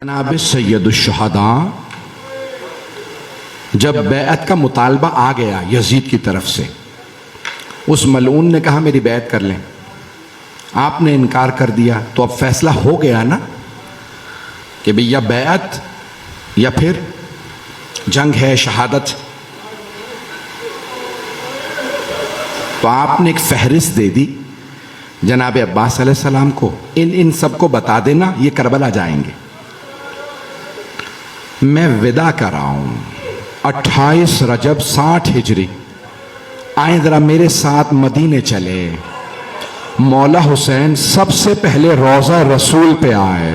जनाब सैयदुश्शहदा जब बैअत का मुतालबा आ गया यजीद की तरफ से, उस मलऊन ने कहा मेरी बैत कर लें। आपने इनकार कर दिया तो अब फैसला हो गया ना कि भैया बैअत या फिर जंग है, शहादत। तो आपने एक फहरिस्त दे दी जनाब अब्बास अलैहिस्सलाम को, इन सबको बता देना ये करबला जाएंगे। मैं विदा कर रहा हूं 28 रजब 60 हिजरी। आए जरा मेरे साथ मदीने चले। मौला हुसैन सबसे पहले रोजा रसूल पे आए।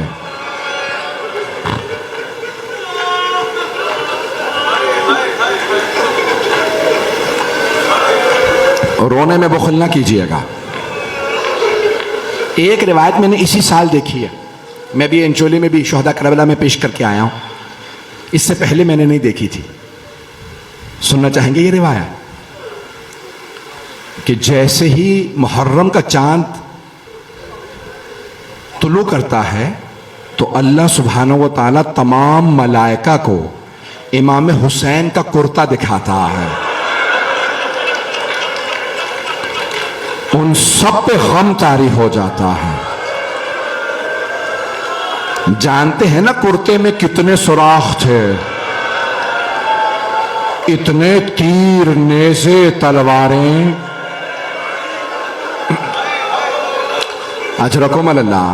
रोने में बुखल ना कीजिएगा। एक रिवायत मैंने इसी साल देखी है, मैं भी इंचोली में भी शोहदा करबला में पेश करके आया हूं, इससे पहले मैंने नहीं देखी थी। सुनना चाहेंगे ये रिवायत कि जैसे ही मुहर्रम का चांद तुलू करता है तो अल्लाह सुब्हानहू व तआला तमाम मलाइका को इमाम हुसैन का कुर्ता दिखाता है। उन सब पे गम तारी हो जाता है। जानते हैं ना कुर्ते में कितने सुराख थे, इतने तीर, नेज़े, तलवारें। अजरकुम अल्लाह।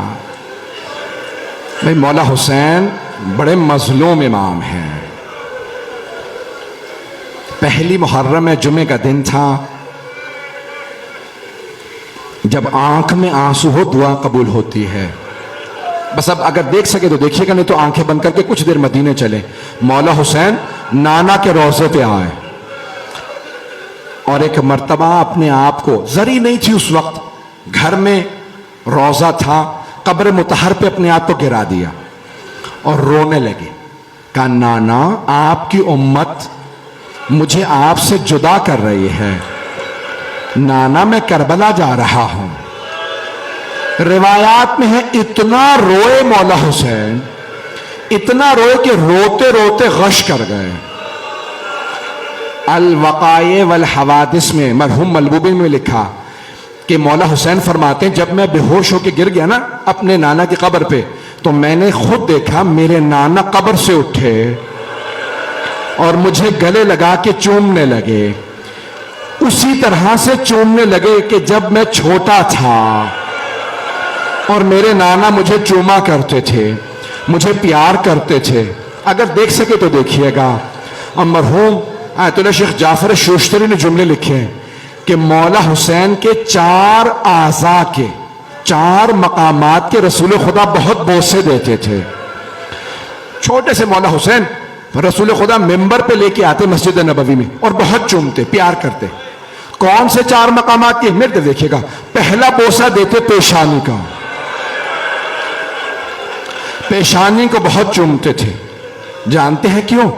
भाई मौला हुसैन बड़े मजलूम इमाम हैं। पहली मुहर्रम में जुमे का दिन था। जब आंख में आंसू हो दुआ कबूल होती है। बस अब अगर देख सके तो देखिएगा, नहीं तो आंखें बंद करके कुछ देर मदीने चले। मौला हुसैन नाना के रोजे पे आए और एक मर्तबा अपने आप को, जरी नहीं थी उस वक्त, घर में रोजा था, कब्र मुतहर पे अपने आप को गिरा दिया और रोने लगे। कहा नाना आपकी उम्मत मुझे आपसे जुदा कर रही है। नाना मैं करबला जा रहा हूं। रिवायात में है इतना रोए मौला हुसैन, इतना रोए कि रोते रोते गश कर गए। अल वक़ाए वल हवादिस में मरहूम मलबूबी में लिखा कि मौला हुसैन फरमाते हैं जब मैं बेहोश होकर गिर गया ना अपने नाना की कब्र पे, तो मैंने खुद देखा मेरे नाना कब्र से उठे और मुझे गले लगा के चूमने लगे। उसी तरह से चूमने लगे कि जब मैं छोटा था और मेरे नाना मुझे चूमा करते थे, मुझे प्यार करते थे। अगर देख सके तो देखिएगा। और मरहूम आयतुल्लाह शेख जाफर शोश्तरी ने जुमले लिखे हैं कि मौला हुसैन के 4 आज़ा के 4 मकामात के रसूल खुदा बहुत बोसे देते थे। छोटे से मौला हुसैन रसूल खुदा मिंबर पे लेके आते मस्जिद नबवी में और बहुत चूमते, प्यार करते। कौन से 4 मकामात के? मेरे देखिएगा। पहला बोसा देते पेशानी का, पेशानी को बहुत चूमते थे। जानते हैं क्यों?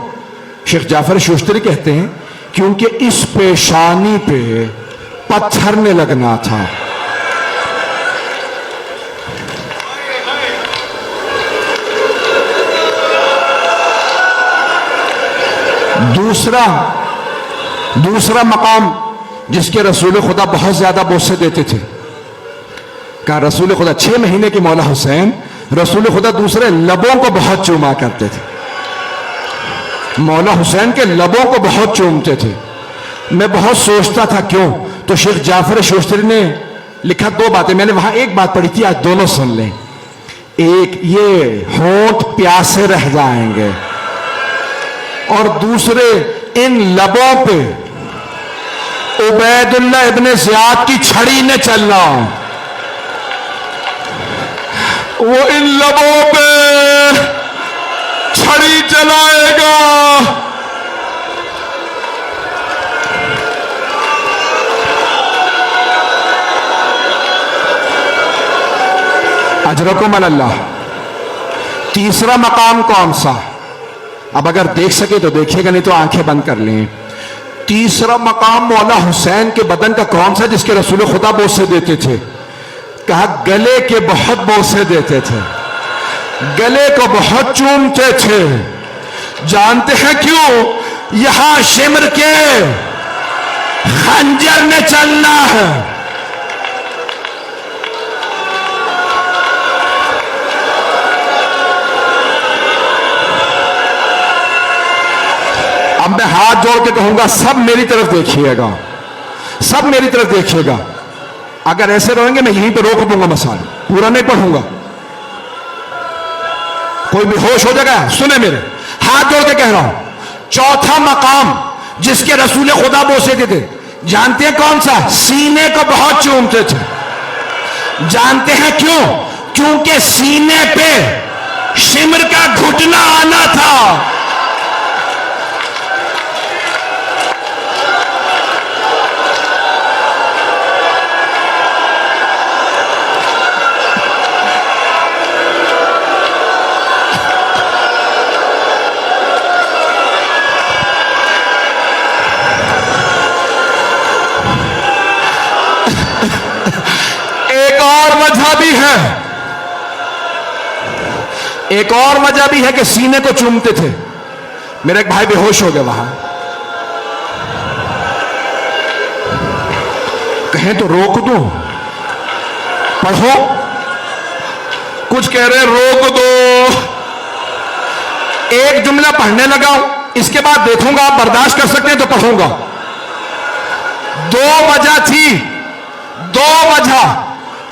शेख जाफर शोश्तरी कहते हैं क्योंकि इस पेशानी पे पत्थर ने लगना था। दूसरा मकाम जिसके रसूल खुदा बहुत ज्यादा बोसे देते थे, कहा रसूल खुदा 6 महीने के मौला हुसैन रसूल खुदा दूसरे लबों को बहुत चूमा करते थे। मौला हुसैन के लबों को बहुत चूमते थे। मैं बहुत सोचता था क्यों, तो शेख जाफर शोश्तरी ने लिखा 2 बातें। मैंने वहां एक बात पढ़ी थी, आज दोनों सुन लें। एक, ये होंठ प्यासे रह जाएंगे, और दूसरे इन लबों पे उबैदुल्लाह इब्ने ज़ियाद की छड़ी ने चलना। वो इन लबों पे छड़ी चलाएगा। अजरकुम अल्लाह। तीसरा मकाम कौन सा? अब अगर देख सके तो देखिएगा, नहीं तो आंखें बंद कर लें। तीसरा मकाम मौला हुसैन के बदन का कौन सा जिसके रसूल खुदा बोसे देते थे? कहा गले के बहुत बोसे देते थे। गले को बहुत चूमते थे। जानते हैं क्यों? यहां शिमर के खंजर ने चलना है। अब मैं हाथ जोड़ के कहूंगा, सब मेरी तरफ देखिएगा, सब मेरी तरफ देखिएगा। अगर ऐसे रहेंगे मैं यहीं पे रोक दूंगा, मसाल पूरा नहीं पढ़ूंगा। कोई बेहोश हो जाएगा। सुने मेरे, हाथ जोड़ के कह रहा हूं, चौथा मकाम जिसके रसूल खुदा बोसे थे, जानते हैं कौन सा? सीने को बहुत चूमते थे। जानते हैं क्यों? क्योंकि सीने पे शिमर का घुटना आना था। एक और वजह भी है कि सीने को चूमते थे। मेरा एक भाई बेहोश हो गया वहां, कहें तो रोक दो, पढ़ो। कुछ कह रहे रोक दो। एक जुमला पढ़ने लगा, इसके बाद देखूंगा आप बर्दाश्त कर सकते हैं तो पढ़ूंगा। दो वजह थी, दो वजह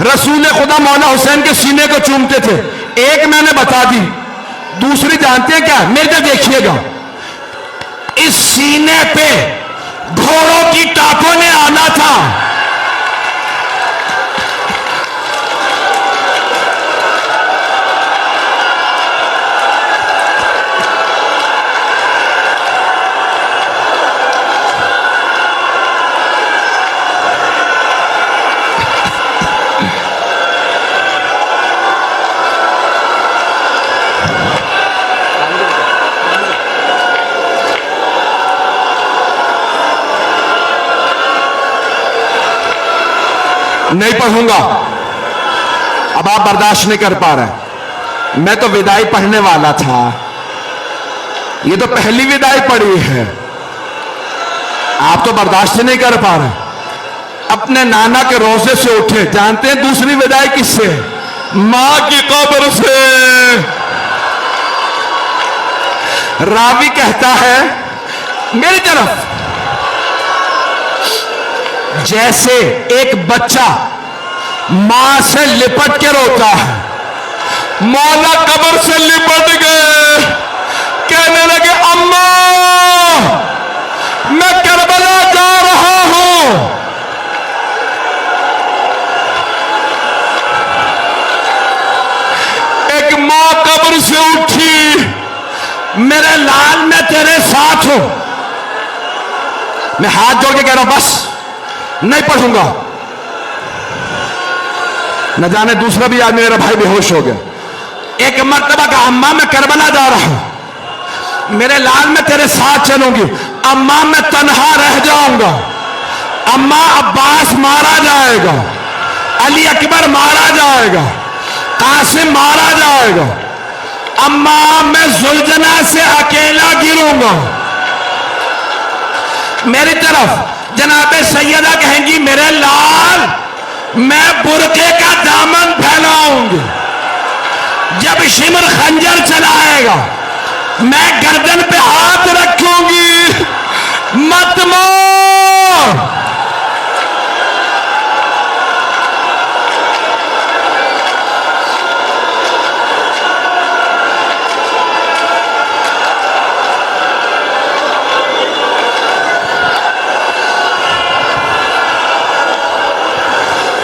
रसूल खुदा मौला हुसैन के सीने को चूमते थे। एक मैंने बता दी, दूसरी जानते हैं क्या? मेरे को देखिएगा, इस सीने पे घोड़ों की टापों ने आना था। नहीं पढ़ूंगा, अब आप बर्दाश्त नहीं कर पा रहे। मैं तो विदाई पढ़ने वाला था, ये तो पहली विदाई पढ़ी है, आप तो बर्दाश्त नहीं कर पा रहे। अपने नाना के रोजे से उठे। जानते हैं दूसरी विदाई किससे? मां की कब्र से। रावी कहता है मेरी तरफ, जैसे एक बच्चा मां से लिपट के रोता है, मौला कब्र से लिपट गए, कहने लगे अम्मा मैं करबला जा रहा हूं। एक मां कब्र से उठी, मेरे लाल मैं तेरे साथ हूं। मैं हाथ जोड़ के कह रहा हूं बस नहीं पढ़ूंगा। न जाने दूसरा भी आदमी, मेरा भाई बेहोश हो गया। एक मर्तबा का अम्मा मैं करबला जा रहा हूं, मेरे लाल मैं तेरे साथ चलूंगी। अम्मा मैं तन्हा रह जाऊंगा। अम्मा अब्बास मारा जाएगा, अली अकबर मारा जाएगा, कासिम मारा जाएगा। अम्मा मैं जुलजना से अकेला गिरूंगा। मेरी तरफ जनाबे सैयदा कहेंगी मेरे लाल मैं बुरके का दामन फैलाऊंगी। जब शिमर खंजर चलाएगा मैं गर्दन पे हाथ रखूंगी, मत मार।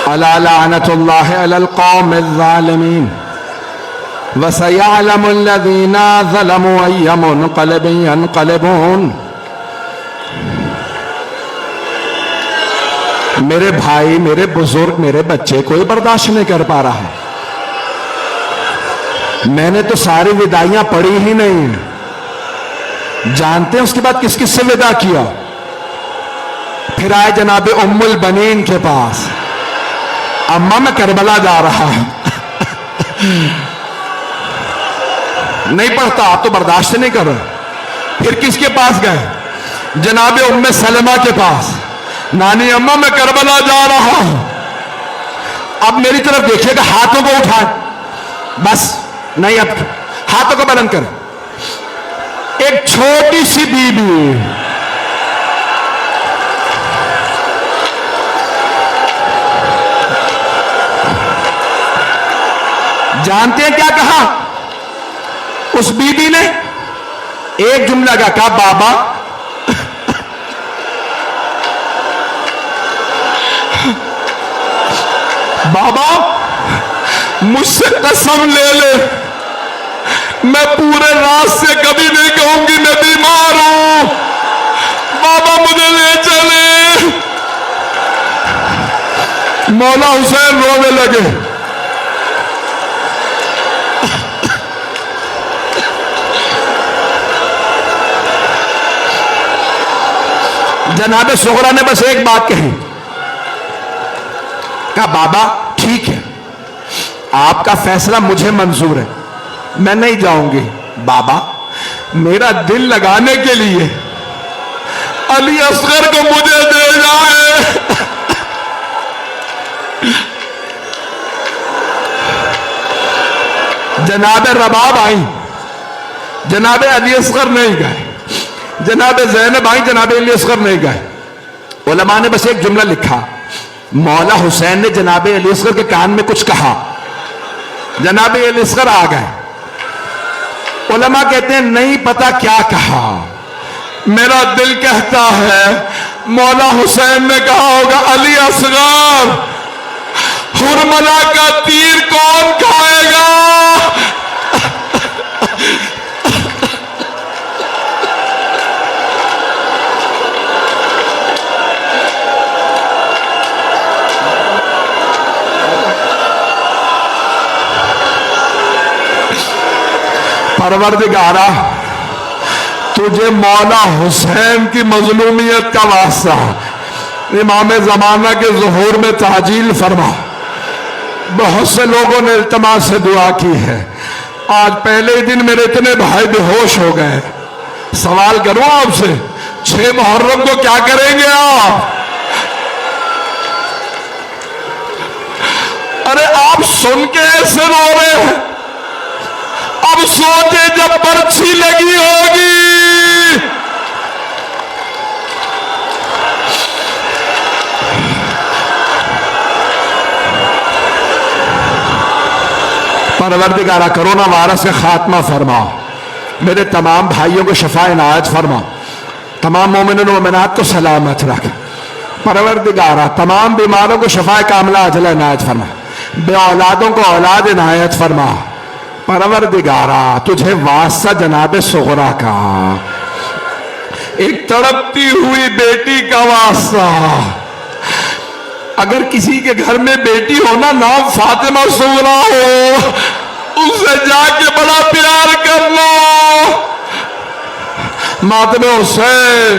अला लानतुल्लाहि अलल कौमिज़ ज़ालिमीन व सयअलमुल लज़ीना ज़लमू अय्य मुनक़लिबिन यनक़लिबून। मेरे भाई, मेरे बुजुर्ग, मेरे बच्चे कोई बर्दाश्त नहीं कर पा रहा। मैंने तो सारी विदाइयां पढ़ी ही नहीं। जानते हैं उसके बाद किस किस से विदा किया? फिर आए जनाबे उम्मुल बनीन के पास, अम्मा मैं करबला जा रहा हूं। नहीं पढ़ता, आप तो बर्दाश्त नहीं कर रहे। फिर किसके पास गए? जनाबे उम्मे सलमा के पास। नानी अम्मा मैं करबला जा रहा हूं। अब मेरी तरफ देखिएगा, हाथों को उठाए, बस नहीं, अब हाथों को बुलंद करें। एक छोटी सी बीबी, जानते हैं क्या कहा उस बीबी ने? एक जुमला का कहा, बाबा बाबा मुझसे कसम ले ले, मैं पूरे रात से कभी नहीं कहूंगी मैं बीमार हूं, बाबा मुझे ले चले। मौला हुसैन रोने लगे। जनाबे सुगरा ने बस एक बात कही, कहा बाबा ठीक है, आपका फैसला मुझे मंजूर है, मैं नहीं जाऊंगी। बाबा मेरा दिल लगाने के लिए अली असगर को मुझे दे जाए। जनाबे रबाब आई, जनाबे अली असगर नहीं गए, जनाबे ज़ैनब आई, जनाबे अली असगर नहीं गए। उलमा ने बस एक जुमला लिखा, मौला हुसैन ने जनाबे अली असगर के कान में कुछ कहा, जनाबे अली असगर आ गए। उलमा कहते हैं नहीं पता क्या कहा, मेरा दिल कहता है मौला हुसैन ने कहा होगा, अली असगर हुरमला का तीर कौन खाएगा? परवरदिगारा तुझे मौला हुसैन की मजलूमियत का वास्ता इमाम जमाना के ज़ुहूर में ताजील फरमा। बहुत से लोगों ने इल्तिमास से दुआ की है। आज पहले ही दिन मेरे इतने भाई बेहोश हो गए। सवाल करूं आपसे, 6 मुहर्रम को क्या करेंगे आप? अरे आप सुन के ऐसे रो रहे हैं, अब सोचे जब पर्ची लगी होगी। परवरदिगारा कोरोना वायरस का खात्मा फरमाओ, मेरे तमाम भाइयों को शफा इनायत फरमा, तमाम मोमिन मोमिनात को सलामत रख। परवरदिगारा तमाम बीमारों को शफा कामला अजला इनायत फरमा, बे औलादों को औलाद इनायत फरमा। परवरदिगारा तुझे वास्ता जनाबे सुगरा का, एक तड़पती हुई बेटी का वास्ता। अगर किसी के घर में बेटी हो ना, नाम फातिमा सुगरा हो, उससे जाके बड़ा प्यार कर लो। मातमे हुसैन